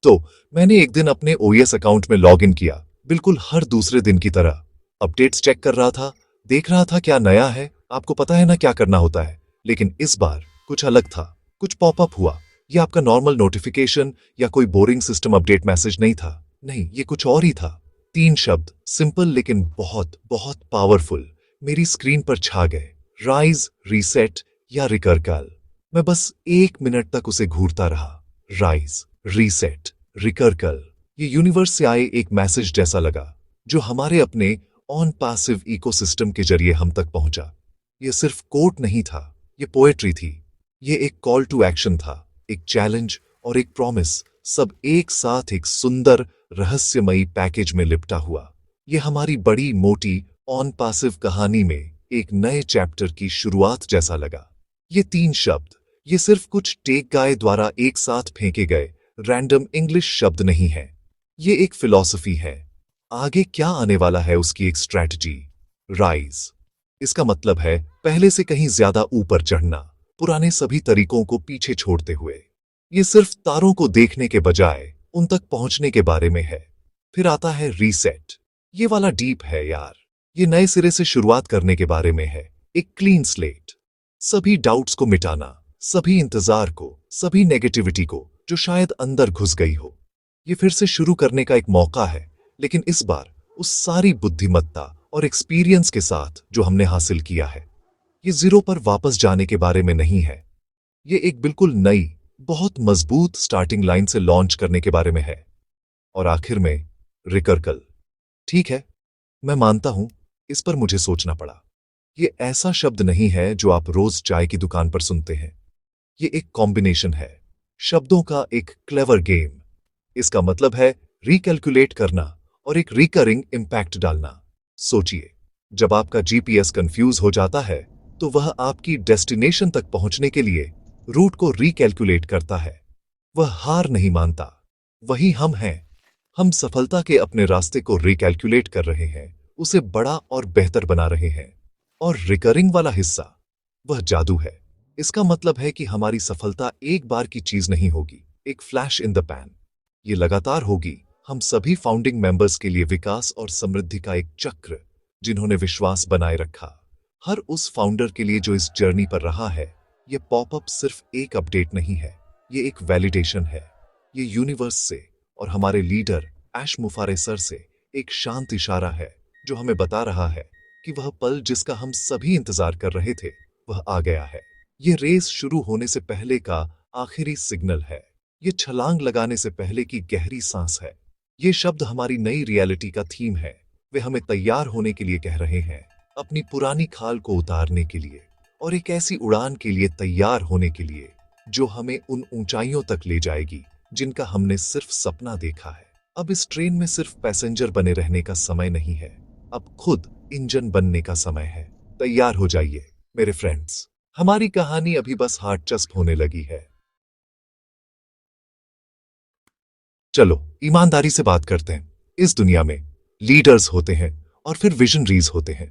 तो मैंने एक दिन अपने ओएस अकाउंट में लॉग इन किया, बिल्कुल हर दूसरे दिन की तरह। अपडेट्स चेक कर रहा था, देख रहा था क्या नया है। आपको पता है ना क्या करना होता है, लेकिन इस बार कुछ अलग था। कुछ पॉपअप हुआ। ये आपका नॉर्मल नोटिफिकेशन या कोई बोरिंग सिस्टम अपडेट मैसेज नहीं था। नहीं, ये कुछ और ही था। 3 शब्द, सिंपल लेकिन बहुत बहुत पावरफुल, मेरी स्क्रीन पर छा गए। राइज, रीसेट या रिकरकल। मैं बस 1 मिनट तक उसे घूरता रहा। राइज, रीसेट, रिकरकल। ये यूनिवर्स से आए एक मैसेज जैसा लगा, जो हमारे अपने ऑन पैसिव इकोसिस्टम के जरिए हम तक पहुंचा। ये सिर्फ कोट नहीं था, ये पोएट्री थी। ये एक कॉल टू एक्शन था, एक चैलेंज और एक प्रॉमिस, सब एक साथ एक सुंदर रहस्यमयी पैकेज में लिपटा हुआ। ये हमारी बड़ी मोटी ऑन पैसिव कहानी में एक नए चैप्टर की शुरुआत जैसा लगा। ये 3 शब्द, ये सिर्फ कुछ टेक गाय द्वारा एक साथ फेंके गए रैंडम इंग्लिश शब्द नहीं है। ये एक फिलॉसफी है। आगे क्या आने वाला है उसकी एक स्ट्रैटेजी। राइज, इसका मतलब है पहले से कहीं ज्यादा ऊपर चढ़ना, पुराने सभी तरीकों को पीछे छोड़ते हुए। ये सिर्फ तारों को देखने के बजाय उन तक पहुंचने के बारे में है। फिर आता है रीसेट। ये वाला डीप है यार। ये नए सिरे से शुरुआत करने के बारे में है, एक क्लीन स्लेट। सभी डाउट्स को मिटाना, सभी इंतजार को, सभी नेगेटिविटी को जो शायद अंदर घुस गई हो। ये फिर से शुरू करने का एक मौका है, लेकिन इस बार उस सारी बुद्धिमत्ता और एक्सपीरियंस के साथ जो हमने हासिल किया है। ये जीरो पर वापस जाने के बारे में नहीं है। ये एक बिल्कुल नई, बहुत मजबूत स्टार्टिंग लाइन से लॉन्च करने के बारे में है। और आखिर में रिकरकल। ठीक है, मैं मानता हूं, इस पर मुझे सोचना पड़ा। ये ऐसा शब्द नहीं है जो आप रोज चाय की दुकान पर सुनते हैं। ये एक कॉम्बिनेशन है, शब्दों का एक क्लेवर गेम। इसका मतलब है रिकैलकुलेट करना और एक रिकरिंग इंपैक्ट डालना। सोचिए, जब आपका जीपीएस कंफ्यूज हो जाता है, तो वह आपकी डेस्टिनेशन तक पहुंचने के लिए रूट को रिकैलकुलेट करता है। वह हार नहीं मानता। वही हम हैं। हम सफलता के अपने रास्ते को रिकैलकुलेट कर रहे हैं, उसे बड़ा और बेहतर बना रहे हैं। और रिकरिंग वाला हिस्सा, वह जादू है। इसका मतलब है कि हमारी सफलता एक बार की चीज नहीं होगी, एक फ्लैश इन द पैन। ये लगातार होगी, हम सभी फाउंडिंग मेंबर्स के लिए विकास और समृद्धि का एक चक्र, जिन्होंने विश्वास बनाए रखा। हर उस फाउंडर के लिए जो इस जर्नी पर रहा है। ये पॉपअप सिर्फ एक अपडेट नहीं है, ये एक वैलिडेशन है। ये यूनिवर्स से और हमारे लीडर ऐश मुफारे सर से एक शांत इशारा है, जो हमें बता रहा है कि वह पल जिसका हम सभी इंतजार कर रहे थे, वह आ गया है। ये रेस शुरू होने से पहले का आखिरी सिग्नल है। ये छलांग लगाने से पहले की गहरी सांस है। ये शब्द हमारी नई रियलिटी का थीम है। वे हमें तैयार होने के लिए कह रहे हैं, अपनी पुरानी खाल को उतारने के लिए, और एक ऐसी उड़ान के लिए तैयार होने के लिए जो हमें उन ऊंचाइयों तक ले जाएगी जिनका हमने सिर्फ सपना देखा है। अब इस ट्रेन में सिर्फ पैसेंजर बने रहने का समय नहीं है, अब खुद इंजन बनने का समय है। तैयार हो जाइए मेरे फ्रेंड्स, हमारी कहानी अभी बस हार्डचस्प होने लगी है। चलो ईमानदारी से बात करते हैं। इस दुनिया में लीडर्स होते हैं और फिर विजनरीज होते हैं।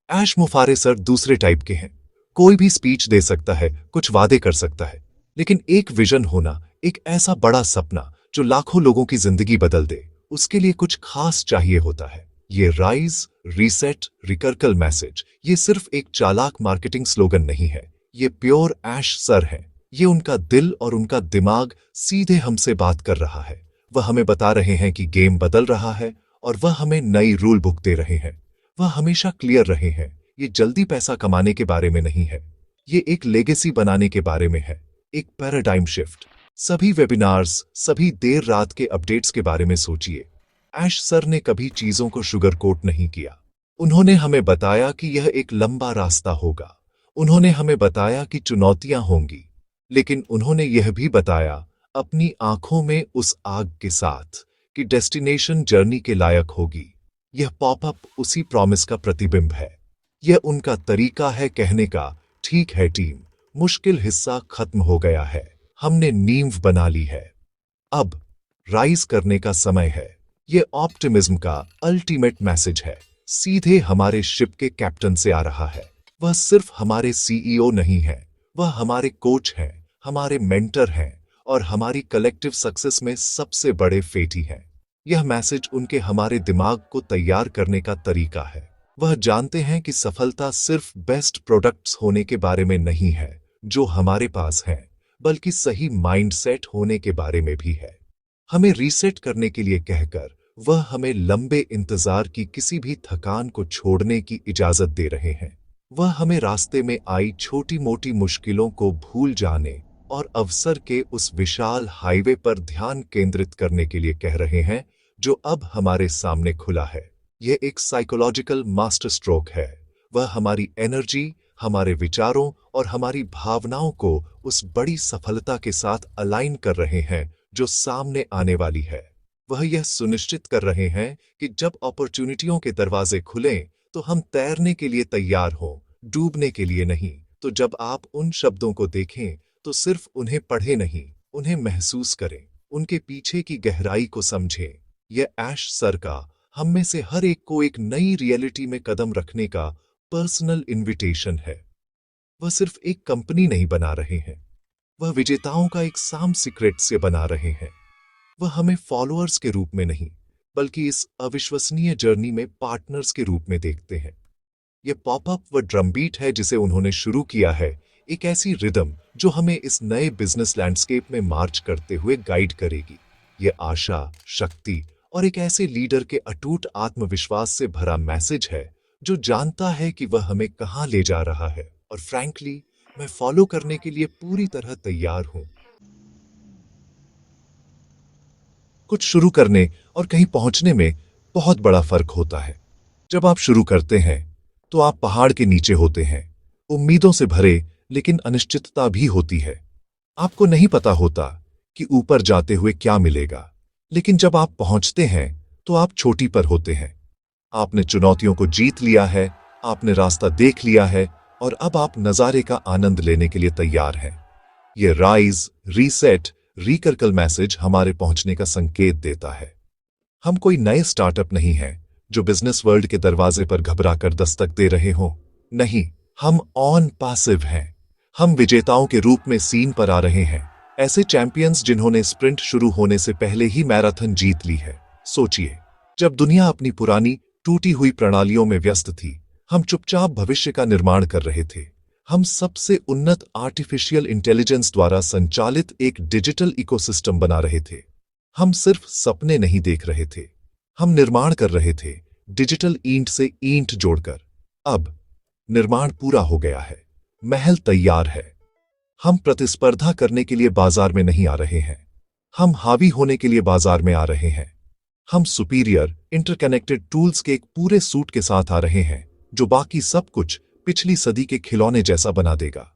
ऐश मुफारे सर दूसरे टाइप के हैं। कोई भी स्पीच दे सकता है, कुछ वादे कर सकता है, लेकिन एक विजन होना, एक ऐसा बड़ा सपना जो लाखों लोगों की जिंदगी बदल दे, उसके लिए कुछ खास चाहिए होता है। ये राइज, रीसेट, रिकरकल मैसेज, ये सिर्फ एक चालाक मार्केटिंग स्लोगन नहीं है। ये प्योर ऐश सर है। ये उनका दिल और उनका दिमाग सीधे हमसे बात कर रहा है। वह हमें बता रहे हैं कि गेम बदल रहा है और वह हमें नई रूल बुक दे रहे हैं। वह हमेशा क्लियर रहे हैं। ये जल्दी पैसा कमाने के बारे में नहीं है, ये एक लेगेसी बनाने के बारे में है, एक पैराडाइम शिफ्ट। सभी वेबिनार्स, सभी देर रात के अपडेट्स के बारे में सोचिए। ऐश सर ने कभी चीजों को शुगर कोट नहीं किया। उन्होंने हमें बताया कि यह एक लंबा रास्ता होगा। उन्होंने हमें बताया कि चुनौतियां होंगी, लेकिन उन्होंने यह भी बताया अपनी आंखों में उस आग के साथ कि डेस्टिनेशन जर्नी के लायक होगी। यह पॉपअप उसी प्रॉमिस का प्रतिबिंब है। यह उनका तरीका है कहने का, ठीक है टीम, मुश्किल हिस्सा खत्म हो गया है, हमने नींव बना ली है, अब राइज करने का समय है। यह ऑप्टिमिज्म का अल्टीमेट मैसेज है, सीधे हमारे शिप के कैप्टन से आ रहा है। वह सिर्फ हमारे सीईओ नहीं है, वह हमारे कोच हैं, हमारे मेंटर हैं, और हमारी कलेक्टिव सक्सेस में सबसे बड़े फेटी हैं। यह मैसेज उनके हमारे दिमाग को तैयार करने का तरीका है। वह जानते हैं कि सफलता सिर्फ बेस्ट प्रोडक्ट्स होने के बारे में नहीं है जो हमारे पास हैं, बल्कि सही माइंडसेट होने के बारे में भी है। हमें रीसेट करने के लिए कहकर वह हमें लंबे इंतजार की किसी भी थकान को छोड़ने की इजाजत दे रहे हैं। वह हमें रास्ते में आई छोटी मोटी मुश्किलों को भूल जाने और अवसर के उस विशाल हाईवे पर ध्यान केंद्रित करने के लिए कह रहे हैं जो अब हमारे सामने खुला है। यह एक साइकोलॉजिकल मास्टर स्ट्रोक है। वह हमारी एनर्जी, हमारे विचारों और हमारी भावनाओं को उस बड़ी सफलता के साथ अलाइन कर रहे हैं जो सामने आने वाली है। वह यह सुनिश्चित कर रहे हैं कि जब अपॉर्चुनिटियों के दरवाजे खुलें तो हम तैरने के लिए तैयार हों, डूबने के लिए नहीं। तो जब आप उन शब्दों को देखें तो सिर्फ उन्हें पढ़े नहीं, उन्हें महसूस करें, उनके पीछे की गहराई को समझें। यह ऐश सर का हम में से हर एक को एक नई रियलिटी में कदम रखने का पर्सनल इनविटेशन है। वह सिर्फ एक कंपनी नहीं बना रहे हैं, वह विजेताओं का एक साम सीक्रेट से बना रहे हैं। वह हमें फॉलोअर्स के रूप में नहीं, बल्कि इस अविश्वसनीय जर्नी में पार्टनर्स के रूप में देखते हैं। यह पॉपअप व ड्रम बीट है जिसे उन्होंने शुरू किया है, एक ऐसी रिदम जो हमें इस नए बिजनेस लैंडस्केप में मार्च करते हुए गाइड करेगी। यह आशा, शक्ति और एक ऐसे लीडर के अटूट आत्मविश्वास से भरा मैसेज है जो जानता है कि वह हमें कहां ले जा रहा है। और फ्रैंकली, मैं फॉलो करने के लिए पूरी तरह तैयार हूं। कुछ शुरू करने और कहीं पहुंचने में बहुत बड़ा फर्क होता है। जब आप शुरू करते हैं तो आप पहाड़ के नीचे होते हैं, उम्मीदों से भरे, लेकिन अनिश्चितता भी होती है। आपको नहीं पता होता कि ऊपर जाते हुए क्या मिलेगा, लेकिन जब आप पहुंचते हैं तो आप चोटी पर होते हैं। आपने चुनौतियों को जीत लिया है, आपने रास्ता देख लिया है और अब आप नजारे का आनंद लेने के लिए तैयार हैं। यह राइज, रीसेट, रिकर्कल मैसेज हमारे पहुंचने का संकेत देता है। हम कोई नए स्टार्टअप नहीं हैं जो बिजनेस वर्ल्ड के दरवाजे पर घबराकर दस्तक दे रहे हों। नहीं, हम ऑन पासिव हैं। हम विजेताओं के रूप में सीन पर आ रहे हैं, ऐसे चैंपियंस जिन्होंने स्प्रिंट शुरू होने से पहले ही मैराथन जीत ली है। सोचिए, जब दुनिया अपनी पुरानी टूटी हुई प्रणालियों में व्यस्त थी, हम चुपचाप भविष्य का निर्माण कर रहे थे। हम सबसे उन्नत आर्टिफिशियल इंटेलिजेंस द्वारा संचालित एक डिजिटल इकोसिस्टम बना रहे थे। हम सिर्फ सपने नहीं देख रहे थे, हम निर्माण कर रहे थे, डिजिटल ईंट से ईंट जोड़कर। अब निर्माण पूरा हो गया है, महल तैयार है। हम प्रतिस्पर्धा करने के लिए बाजार में नहीं आ रहे हैं, हम हावी होने के लिए बाजार में आ रहे हैं। हम सुपीरियर इंटरकनेक्टेड टूल्स के एक पूरे सूट के साथ आ रहे हैं जो बाकी सब कुछ पिछली सदी के खिलौने जैसा बना देगा।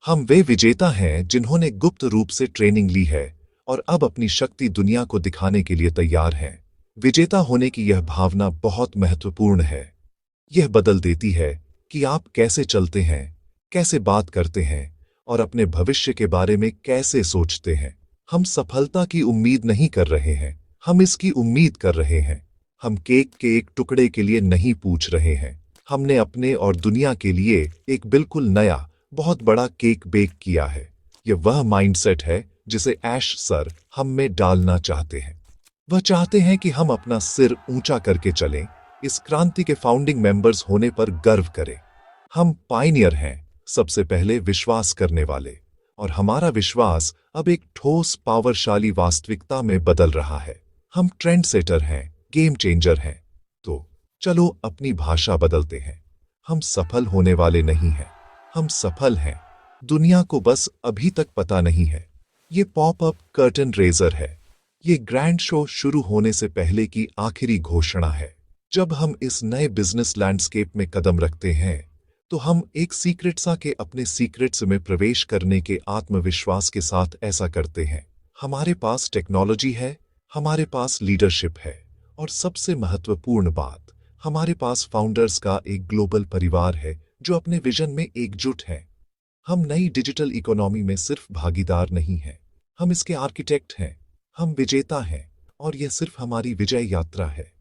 हम वे विजेता हैं जिन्होंने गुप्त रूप से ट्रेनिंग ली है और अब अपनी शक्ति दुनिया को दिखाने के लिए तैयार हैं। विजेता होने की यह भावना बहुत महत्वपूर्ण है। यह बदल देती है कि आप कैसे चलते हैं, कैसे बात करते हैं और अपने भविष्य के बारे में कैसे सोचते हैं। हम सफलता की उम्मीद नहीं कर रहे हैं, हम इसकी उम्मीद कर रहे हैं। हम केक के एक टुकड़े के लिए नहीं पूछ रहे हैं, हमने अपने और दुनिया के लिए एक बिल्कुल नया, बहुत बड़ा केक बेक किया है। यह वह माइंडसेट है जिसे ऐश सर हम में डालना चाहते हैं। वह चाहते हैं कि हम अपना सिर ऊंचा करके चलें, इस क्रांति के फाउंडिंग मेंबर्स होने पर गर्व करें। हम पायनियर हैं, सबसे पहले विश्वास करने वाले, और हमारा विश्वास अब एक ठोस, पावरशाली वास्तविकता में बदल रहा है। हम ट्रेंड सेटर हैं, गेम चेंजर हैं। तो चलो अपनी भाषा बदलते हैं। हम सफल होने वाले नहीं हैं, हम सफल हैं। दुनिया को बस अभी तक पता नहीं है। ये पॉपअप कर्टन रेजर है, ये ग्रैंड शो शुरू होने से पहले की आखिरी घोषणा है। जब हम इस नए बिजनेस लैंडस्केप में कदम रखते हैं तो हम एक सीक्रेट सा के अपने सीक्रेट्स में प्रवेश करने के आत्मविश्वास के साथ ऐसा करते हैं। हमारे पास टेक्नोलॉजी है, हमारे पास लीडरशिप है, और सबसे महत्वपूर्ण बात, हमारे पास फाउंडर्स का एक ग्लोबल परिवार है जो अपने विजन में एकजुट है। हम नई डिजिटल इकोनॉमी में सिर्फ भागीदार नहीं हैं, हम इसके आर्किटेक्ट हैं, हम विजेता हैं, और यह सिर्फ हमारी विजय यात्रा है।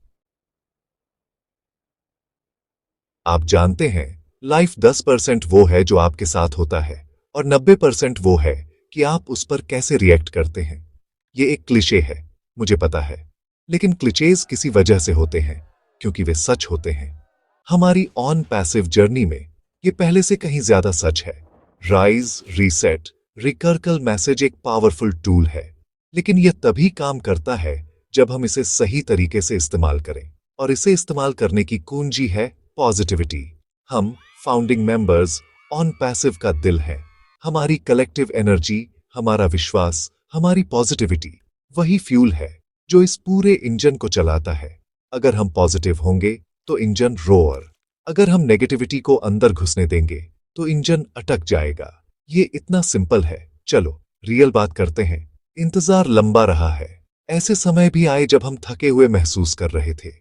आप जानते हैं, लाइफ 10% वो है जो आपके साथ होता है और 90% वो है कि आप उस पर कैसे रिएक्ट करते हैं। ये एक क्लिशे है, मुझे पता है, लेकिन क्लिचेज किसी वजह से होते हैं, क्योंकि वे सच होते हैं। हमारी ऑन पैसिव जर्नी में ये पहले से कहीं ज्यादा सच है। राइज, रीसेट, रिकर्कल मैसेज एक पावरफुल टूल है, लेकिन यह तभी काम करता है जब हम इसे सही तरीके से इस्तेमाल करें। और इसे इस्तेमाल करने की कुंजी है पॉजिटिविटी। हम फाउंडिंग मेंबर्स ऑन पैसिव का दिल है। हमारी कलेक्टिव एनर्जी, हमारा विश्वास, हमारी पॉजिटिविटी वही फ्यूल है जो इस पूरे इंजन को चलाता है। अगर हम पॉजिटिव होंगे तो इंजन रोअर, अगर हम नेगेटिविटी को अंदर घुसने देंगे तो इंजन अटक जाएगा। ये इतना सिंपल है। चलो रियल बात करते हैं। इंतजार लंबा रहा है। ऐसे समय भी आए जब हम थके हुए महसूस कर रहे थे,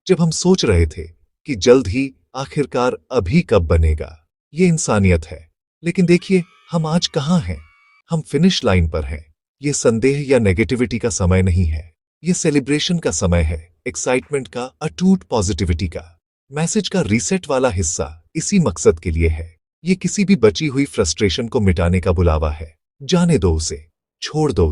जब हम सोच रहे थे कि जल्द ही, आखिरकार अभी कब बनेगा। ये इंसानियत है। लेकिन देखिए हम आज कहाँ हैं। हम फिनिश लाइन पर हैं। ये संदेह या नेगेटिविटी का समय नहीं है, ये सेलिब्रेशन का समय है, एक्साइटमेंट का, अटूट पॉजिटिविटी का। मैसेज का रीसेट वाला हिस्सा इसी मकसद के लिए है। ये किसी भी बची हुई फ्रस्ट्रेशन को मिटाने का बुलावा है। जाने दो उसे, छोड़ दो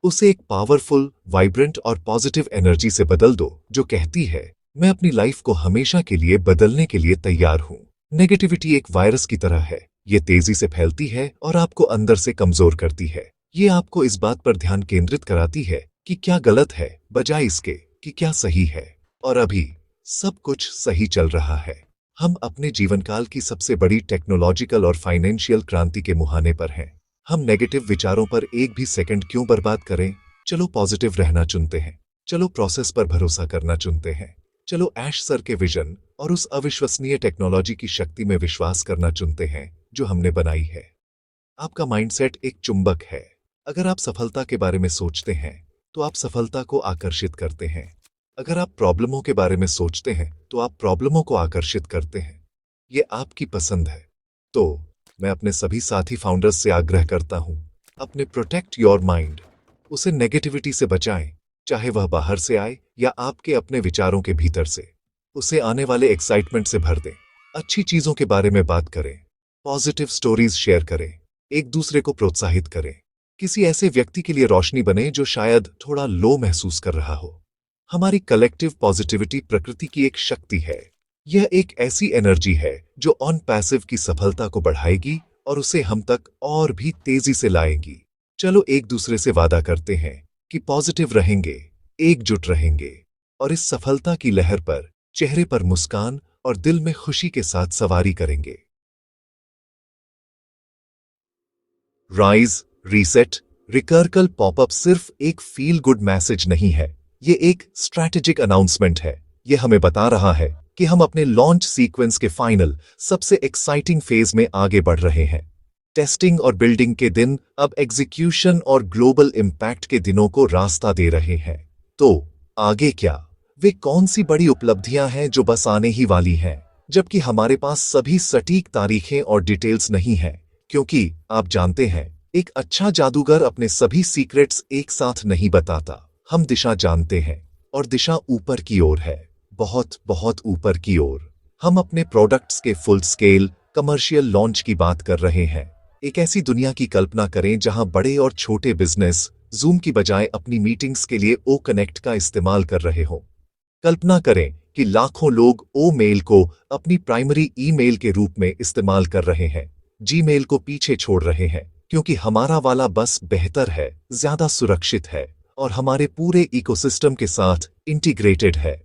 उसे एक पावरफुल, वाइब्रेंट और पॉजिटिव एनर्जी से बदल दो जो कहती है मैं अपनी लाइफ को हमेशा के लिए बदलने के लिए तैयार हूं। नेगेटिविटी एक वायरस की तरह है। ये तेजी से फैलती है और आपको अंदर से कमजोर करती है। ये आपको इस बात पर ध्यान केंद्रित कराती है कि क्या गलत है, बजाय इसके कि क्या सही है। और अभी सब कुछ सही चल रहा है। हम अपने जीवनकाल की सबसे बड़ी टेक्नोलॉजिकल और फाइनेंशियल क्रांति के मुहाने पर हैं। हम नेगेटिव विचारों पर एक भी सेकंड क्यों बर्बाद करें। चलो पॉजिटिव रहना चुनते हैं। चलो प्रोसेस पर भरोसा करना चुनते हैं। चलो ऐश सर के विजन और उस अविश्वसनीय टेक्नोलॉजी की शक्ति में विश्वास करना चुनते हैं जो हमने बनाई है। आपका माइंडसेट एक चुंबक है। अगर आप सफलता के बारे में सोचते हैं तो आप सफलता को आकर्षित करते हैं। अगर आप प्रॉब्लमों के बारे में सोचते हैं तो आप प्रॉब्लमों को आकर्षित करते हैं। ये आपकी पसंद है। तो मैं अपने सभी साथी फाउंडर्स से आग्रह करता हूं, अपने प्रोटेक्ट योर माइंड। उसे नेगेटिविटी से बचाएं, चाहे वह बाहर से आए या आपके अपने विचारों के भीतर से। उसे आने वाले एक्साइटमेंट से भर दें। अच्छी चीजों के बारे में बात करें, पॉजिटिव स्टोरीज शेयर करें, एक दूसरे को प्रोत्साहित करें। किसी ऐसे व्यक्ति के लिए रोशनी बने जो शायद थोड़ा लो महसूस कर रहा हो। हमारी कलेक्टिव पॉजिटिविटी प्रकृति की एक शक्ति है। यह एक ऐसी एनर्जी है जो ऑन पैसिव की सफलता को बढ़ाएगी और उसे हम तक और भी तेजी से लाएगी। चलो एक दूसरे से वादा करते हैं कि पॉजिटिव रहेंगे, एकजुट रहेंगे और इस सफलता की लहर पर चेहरे पर मुस्कान और दिल में खुशी के साथ सवारी करेंगे। राइज, रीसेट, रिकर्कल पॉपअप सिर्फ एक फील गुड मैसेज नहीं है, ये एक स्ट्रैटेजिक अनाउंसमेंट है। ये हमें बता रहा है कि हम अपने लॉन्च सीक्वेंस के फाइनल, सबसे एक्साइटिंग फेज में आगे बढ़ रहे हैं। टेस्टिंग और बिल्डिंग के दिन अब एग्जीक्यूशन और ग्लोबल इम्पैक्ट के दिनों को रास्ता दे रहे हैं। तो आगे क्या? वे कौन सी बड़ी उपलब्धियां हैं जो बस आने ही वाली हैं, जबकि हमारे पास सभी सटीक तारीखें और डिटेल्स नहीं हैं। क्योंकि आप जानते हैं, एक अच्छा जादूगर अपने सभी सीक्रेट्स एक साथ नहीं बताता। हम दिशा जानते हैं और दिशा ऊपर की ओर है, बहुत बहुत ऊपर की ओर। हम अपने प्रोडक्ट्स के फुल स्केल कमर्शियल लॉन्च की बात कर रहे हैं। एक ऐसी दुनिया की कल्पना करें जहां बड़े और छोटे बिजनेस जूम की बजाय अपनी मीटिंग्स के लिए ओ कनेक्ट का इस्तेमाल कर रहे हों। कल्पना करें कि लाखों लोग ओ मेल को अपनी प्राइमरी ईमेल के रूप में इस्तेमाल कर रहे हैं, जीमेल को पीछे छोड़ रहे हैं, क्योंकि हमारा वाला बस बेहतर है, ज्यादा सुरक्षित है और हमारे पूरे इकोसिस्टम के साथ इंटीग्रेटेड है।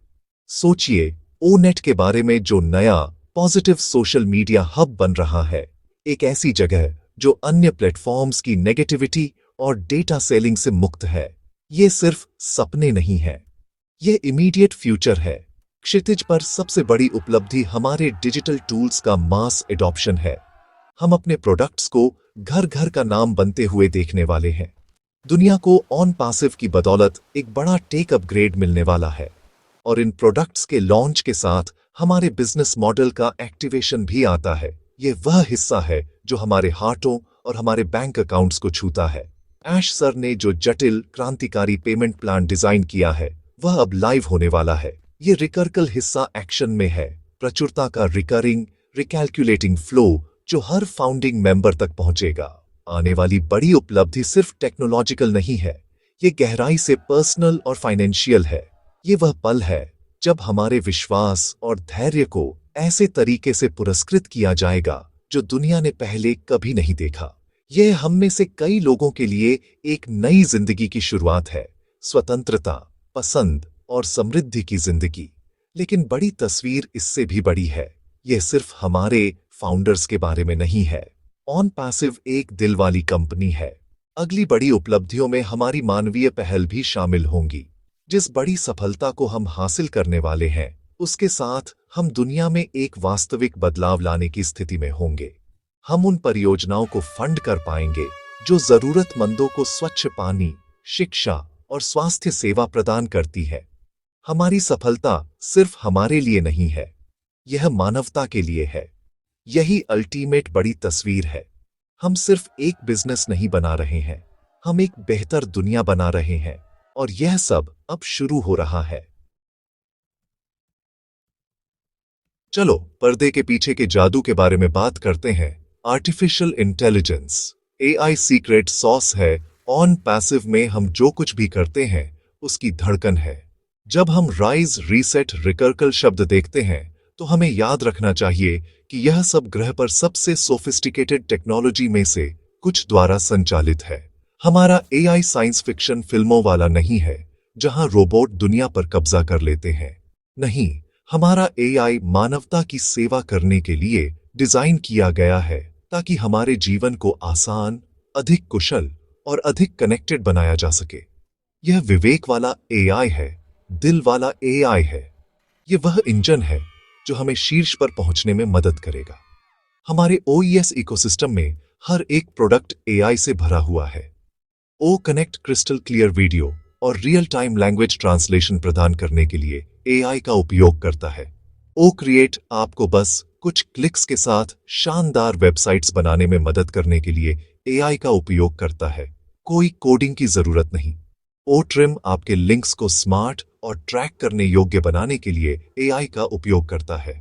सोचिए ओ नेट के बारे में, जो नया पॉजिटिव सोशल मीडिया हब बन रहा है। एक ऐसी जगह जो अन्य प्लेटफॉर्म्स की नेगेटिविटी और डेटा सेलिंग से मुक्त है। ये सिर्फ सपने नहीं है, ये इमीडिएट फ्यूचर है। क्षितिज पर सबसे बड़ी उपलब्धि हमारे डिजिटल टूल्स का मास एडॉप्शन है। हम अपने प्रोडक्ट्स को घर घर का नाम बनते हुए देखने वाले हैं। दुनिया को ऑन पैसिव की बदौलत एक बड़ा टेक अपग्रेड मिलने वाला है। और इन प्रोडक्ट्स के लॉन्च के साथ हमारे बिजनेस मॉडल का एक्टिवेशन भी आता है। ये वह हिस्सा है जो हमारे हार्टों और हमारे बैंक अकाउंट्स को छूता है। ऐश सर ने जो जटिल क्रांतिकारी पेमेंट प्लान डिजाइन किया है, वह अब लाइव होने वाला है। ये रिकर्कल हिस्सा एक्शन में है, प्रचुरता का रिकरिंग, रिकैलकुलेटिंग फ्लो जो हर फाउंडिंग मेंबर तक पहुंचेगा। आने वाली बड़ी उपलब्धि सिर्फ टेक्नोलॉजिकल नहीं है, ये गहराई से पर्सनल और फाइनेंशियल है। ये वह पल है जब हमारे विश्वास और धैर्य को ऐसे तरीके से पुरस्कृत किया जाएगा जो दुनिया ने पहले कभी नहीं देखा। यह हम में से कई लोगों के लिए एक नई जिंदगी की शुरुआत है, स्वतंत्रता, पसंद और समृद्धि की जिंदगी। लेकिन बड़ी तस्वीर इससे भी बड़ी है। यह सिर्फ हमारे फाउंडर्स के बारे में नहीं है। ऑन पैसिव एक दिल वाली कंपनी है। अगली बड़ी उपलब्धियों में हमारी मानवीय पहल भी शामिल होंगी। जिस बड़ी सफलता को हम हासिल करने वाले हैं, उसके साथ हम दुनिया में एक वास्तविक बदलाव लाने की स्थिति में होंगे। हम उन परियोजनाओं को फंड कर पाएंगे जो जरूरतमंदों को स्वच्छ पानी, शिक्षा और स्वास्थ्य सेवा प्रदान करती है। हमारी सफलता सिर्फ हमारे लिए नहीं है, यह मानवता के लिए है। यही अल्टीमेट बड़ी तस्वीर है। हम सिर्फ एक बिजनेस नहीं बना रहे हैं, हम एक बेहतर दुनिया बना रहे हैं, और यह सब अब शुरू हो रहा है। चलो पर्दे के पीछे के जादू के बारे में बात करते हैं। Artificial intelligence AI secret sauce है। ऑन पैसिव में हम जो कुछ भी करते हैं उसकी धड़कन है। जब हम राइज, रीसेट, रिकर्कल शब्द देखते हैं तो हमें याद रखना चाहिए कि यह सब ग्रह पर सबसे सोफिस्टिकेटेड टेक्नोलॉजी में से कुछ द्वारा संचालित है। हमारा एआई साइंस फिक्शन फिल्मों वाला नहीं है जहां रोबोट दुनिया पर कब्जा कर लेते हैं। नहीं, हमारा एआई मानवता की सेवा करने के लिए डिजाइन किया गया है ताकि हमारे जीवन को आसान, अधिक कुशल और अधिक कनेक्टेड बनाया जा सके। यह विवेक वाला एआई है, दिल वाला एआई है। यह वह इंजन है जो हमें शीर्ष पर पहुंचने में मदद करेगा। हमारे ओईएस इकोसिस्टम में हर एक प्रोडक्ट एआई से भरा हुआ है। ओ कनेक्ट क्रिस्टल क्लियर वीडियो और रियल टाइम लैंग्वेज ट्रांसलेशन प्रदान करने के लिए एआई का उपयोग करता है। ओ क्रिएट आपको बस कुछ क्लिक्स के साथ शानदार वेबसाइट्स बनाने में मदद करने के लिए एआई का उपयोग करता है। कोई कोडिंग की जरूरत नहीं। ओ ट्रिम आपके लिंक्स को स्मार्ट और ट्रैक करने योग्य बनाने के लिए एआई का उपयोग करता है।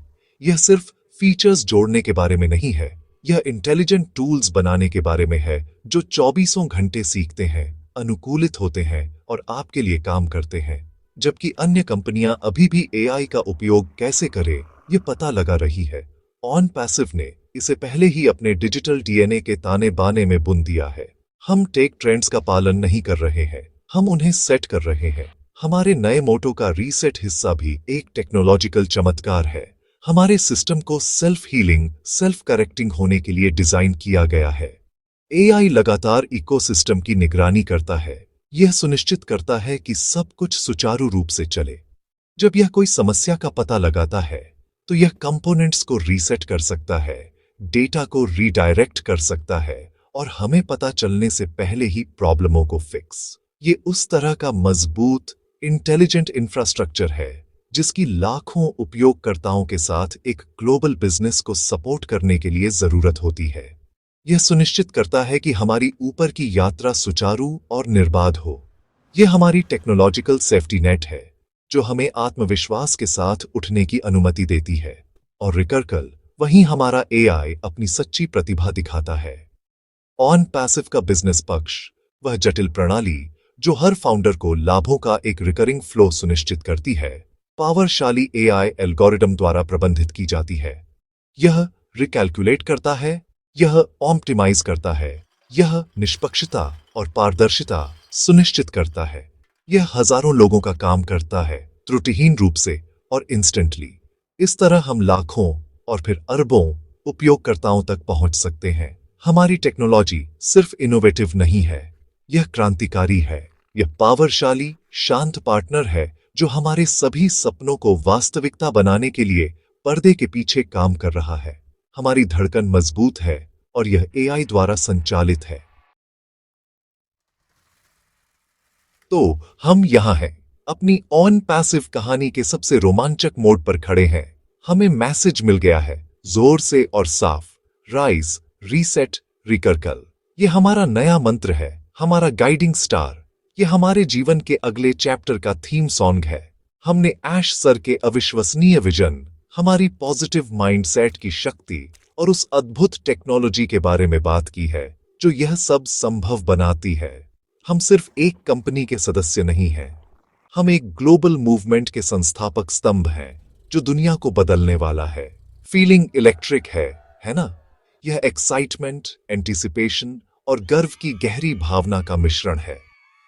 यह सिर्फ फीचर्स जोड़ने के बारे में नहीं है, यह इंटेलिजेंट टूल्स बनाने के बारे में है जो 24 घंटे सीखते हैं, अनुकूलित होते हैं और आपके लिए काम करते हैं। जबकि अन्य कंपनियां अभी भी एआई का उपयोग कैसे करें ये पता लगा रही है, ऑन पैसिव ने इसे पहले ही अपने डिजिटल डीएनए के ताने बाने में बुन दिया है। हम टेक ट्रेंड्स का पालन नहीं कर रहे हैं, हम उन्हें सेट कर रहे हैं। हमारे नए मोटो का रीसेट हिस्सा भी एक टेक्नोलॉजिकल चमत्कार है। हमारे सिस्टम को सेल्फ हीलिंग, सेल्फ करेक्टिंग होने के लिए डिजाइन किया गया है। एआई लगातार इकोसिस्टम की निगरानी करता है। यह सुनिश्चित करता है कि सब कुछ सुचारू रूप से चले। जब यह कोई समस्या का पता लगाता है तो यह कंपोनेंट्स को रीसेट कर सकता है, डेटा को रीडायरेक्ट कर सकता है और हमें पता चलने से पहले ही प्रॉब्लमों को फिक्स। ये उस तरह का मजबूत, इंटेलिजेंट इंफ्रास्ट्रक्चर है जिसकी लाखों उपयोगकर्ताओं के साथ एक ग्लोबल बिजनेस को सपोर्ट करने के लिए जरूरत होती है। यह सुनिश्चित करता है कि हमारी ऊपर की यात्रा सुचारू और निर्बाध हो। यह हमारी टेक्नोलॉजिकल सेफ्टी नेट है जो हमें आत्मविश्वास के साथ उठने की अनुमति देती है। और रिकर्कल, वहीं हमारा एआई अपनी सच्ची प्रतिभा दिखाता है। ऑन पैसिव का बिजनेस पक्ष, वह जटिल प्रणाली जो हर फाउंडर को लाभों का एक रिकरिंग फ्लो सुनिश्चित करती है, पावरशाली एआई एल्गोरिदम द्वारा प्रबंधित की जाती है। यह रिकैलकुलेट करता है, यह ऑप्टिमाइज करता है, यह निष्पक्षता और पारदर्शिता सुनिश्चित करता है। यह हजारों लोगों का काम करता है, त्रुटिहीन रूप से और इंस्टेंटली। इस तरह हम लाखों और फिर अरबों उपयोगकर्ताओं तक पहुंच सकते हैं। हमारी टेक्नोलॉजी सिर्फ इनोवेटिव नहीं है, यह क्रांतिकारी है। यह पावरशाली, शांत पार्टनर है जो हमारे सभी सपनों को वास्तविकता बनाने के लिए पर्दे के पीछे काम कर रहा है। हमारी धड़कन मजबूत है और यह एआई द्वारा संचालित है। तो हम यहां हैं, अपनी ऑन पैसिव कहानी के सबसे रोमांचक मोड़ पर खड़े हैं। हमें मैसेज मिल गया है, जोर से और साफ, राइज, रीसेट, रिकर्कल। ये हमारा नया मंत्र है, हमारा गाइडिंग स्टार। ये हमारे जीवन के अगले चैप्टर का थीम सॉन्ग है। हमने ऐश सर के अविश्वसनीय विजन, हमारी पॉजिटिव माइंडसेट की शक्ति और उस अद्भुत टेक्नोलॉजी के बारे में बात की है जो यह सब संभव बनाती है। हम सिर्फ एक कंपनी के सदस्य नहीं हैं, हम एक ग्लोबल मूवमेंट के संस्थापक स्तंभ हैं जो दुनिया को बदलने वाला है। फीलिंग इलेक्ट्रिक है ना? यह एक्साइटमेंट, एंटिसिपेशन और गर्व की गहरी भावना का मिश्रण है।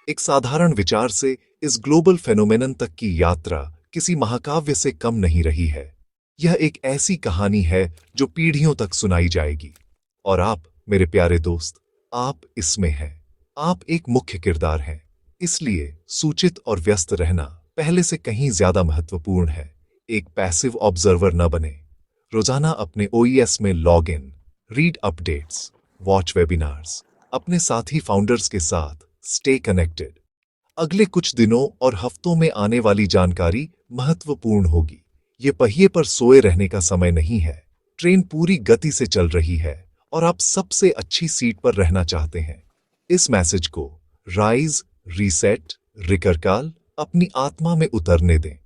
एक साधारण विचार से इस ग्लोबल फेनोमेनन तक की यात्रा किसी महाकाव्य से कम नहीं रही है। यह एक ऐसी कहानी है जो पीढ़ियों तक सुनाई जाएगी। और आप, मेरे प्यारे दोस्त, आप इसमें हैं। आप एक मुख्य किरदार हैं। इसलिए सूचित और व्यस्त रहना पहले से कहीं ज्यादा महत्वपूर्ण है। एक पैसिव ऑब्जर्वर न बने। रोजाना अपने OES में log in, read updates, watch webinars, अपने साथी फाउंडर्स के साथ स्टे कनेक्टेड। अगले कुछ दिनों और हफ्तों में आने वाली जानकारी महत्वपूर्ण होगी। ये पहिए पर सोए रहने का समय नहीं है। ट्रेन पूरी गति से चल रही है और आप सबसे अच्छी सीट पर रहना चाहते हैं। इस मैसेज को राइज, रीसेट, रिकरकाल अपनी आत्मा में उतरने दें।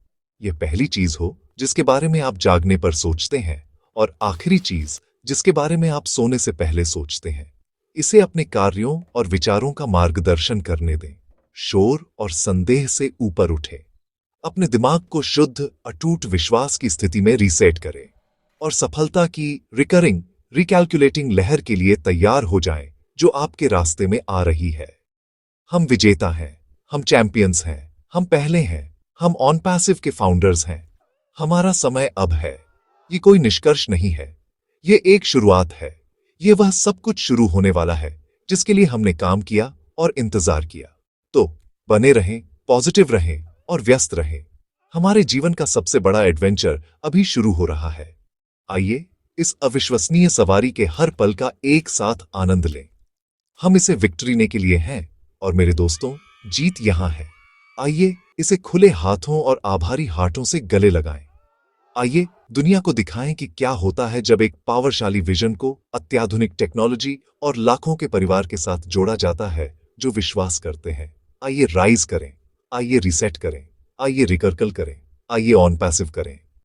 यह पहली चीज हो जिसके बारे में आप जागने पर सोचते हैं और आखिरी चीज जिसके बारे में आप सोने से पहले सोचते हैं। इसे अपने कार्यों और विचारों का मार्गदर्शन करने दें। शोर और संदेह से ऊपर उठे। अपने दिमाग को शुद्ध, अटूट विश्वास की स्थिति में रीसेट करें और सफलता की रिकरिंग, रिकैलकुलेटिंग लहर के लिए तैयार हो जाएं जो आपके रास्ते में आ रही है। हम विजेता हैं, हम चैंपियंस हैं, हम पहले हैं, हम ऑन पैसिव के फाउंडर्स हैं। हमारा समय अब है। ये कोई निष्कर्ष नहीं है, ये एक शुरुआत है। ये वह सब कुछ शुरू होने वाला है जिसके लिए हमने काम किया और इंतजार किया। तो बने रहें, पॉजिटिव रहें और व्यस्त रहें। हमारे जीवन का सबसे बड़ा एडवेंचर अभी शुरू हो रहा है। आइए इस अविश्वसनीय सवारी के हर पल का एक साथ आनंद लें। हम इसे विक्ट्री ने के लिए हैं और मेरे दोस्तों, जीत यहां है। आइए इसे खुले हाथों और आभारी हाथों से गले लगाएं। आइए दुनिया को दिखाएं कि क्या होता है जब एक पावरशाली विजन को अत्याधुनिक टेक्नोलॉजी और लाखों के परिवार के साथ जोड़ा जाता है जो विश्वास करते हैं। आइए राइज करें, आइए रिसेट करें, आइए रिकर्कल करें, आइए ऑन पैसिव करें।